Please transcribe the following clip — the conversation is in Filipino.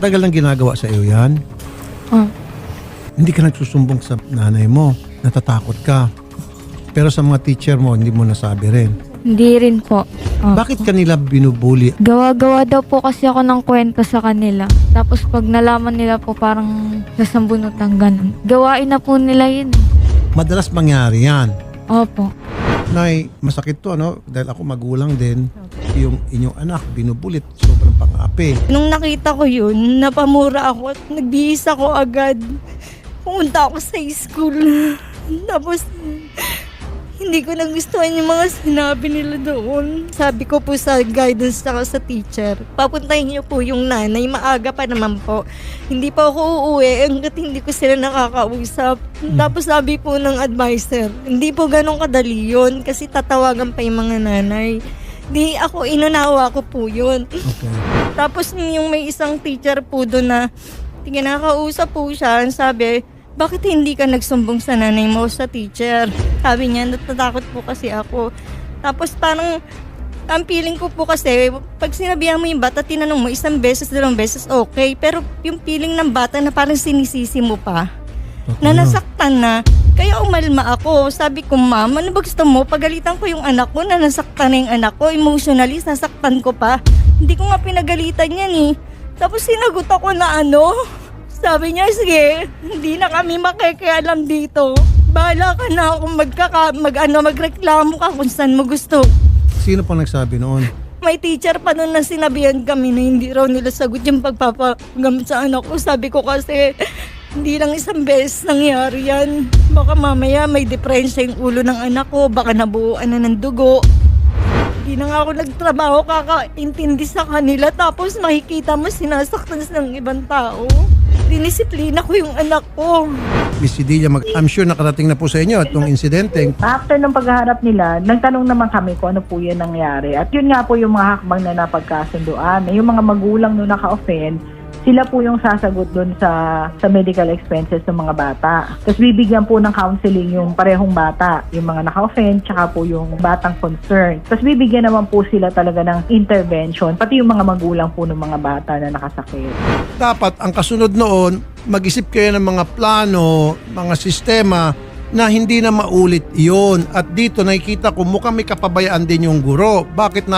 Matagal nang ginagawa sa iyo yan? Oh. Hindi ka nagsusumbong sa nanay mo. Natatakot ka. Pero sa mga teacher mo, hindi mo nasabi rin. Hindi rin po. Oh. Bakit kanila binubuli? Gawa-gawa daw po kasi ako ng kwento sa kanila. Tapos pag nalaman nila po parang sasambunutan ganun. Gawain na po nila yun. Madalas mangyari yan. Opo. Nay, masakit to ano? Dahil ako magulang din. Yung inyong anak, binubulit. Sobrang pang-api. Nung nakita ko yun, napamura ako at nagbihis ako agad. Pumunta ako sa school. Tapos, hindi ko nagustuhan yung mga sinabi nila doon. Sabi ko po sa guidance saka sa teacher, papuntahin niyo po yung nanay, maaga pa naman po. Hindi pa ako uuwi hanggat hindi ko sila nakakausap. Tapos sabi po ng advisor, hindi po ganun kadali yun kasi tatawagan pa yung mga nanay. Di ako, inunawa ko po yun. Okay. Tapos yung may isang teacher po doon na kinakausap po siya, sabi, bakit hindi ka nagsumbong sa nanay mo sa teacher? Sabi niya, natatakot po kasi ako. Tapos parang, ang feeling ko po kasi, pag sinabihan mo yung bata, tinanong mo isang beses, dalawang beses, okay. Pero yung feeling ng bata na parang sinisisi mo pa, na nasaktan na, kaya umalma ako. Sabi ko, ma'am, ano ba gusto mo? Pagalitan ko yung anak ko na nasaktan na yung anak ko. Emotionally, nasaktan ko pa. Hindi ko nga pinagalitan yan eh. Tapos sinagot ako na ano, sabi niya, sige, hindi na kami makikialam dito. Bahala ka na kung magreklamo ka kung saan mo gusto. Sino po nagsabi noon? May teacher pa noon na sinabihan kami na hindi raw nila sagot yung pagpapagamot sa anak ko. Sabi ko kasi, hindi lang isang beses nangyari yan. Baka mamaya may depresya yung ulo ng anak ko, baka nabuuan na ng dugo. Hindi na nga ako nagtrabaho, kakaintindi sa kanila. Tapos makikita mo sinasaktan ng ibang tao. Dinisiplina ko yung anak ko. Miss Cedilia, I'm sure nakarating na po sa inyo itong insidente. After ng paghaharap nila, nagtanong naman kami kung ano po yun nangyari. At yun nga po yung mga hakbang na napagkasunduan. Yung mga magulang nung naka-offend, sila po yung sasagot dun sa medical expenses ng mga bata. Tapos bibigyan po ng counseling yung parehong bata, yung mga naka-offend, tsaka po yung batang concern. Tapos bibigyan naman po sila talaga ng intervention, pati yung mga magulang po ng mga bata na nakasakit. Dapat ang kasunod noon, mag-isip kayo ng mga plano, mga sistema na hindi na maulit iyon. At dito nakikita ko mukhang may kapabayaan din yung guro. Bakit na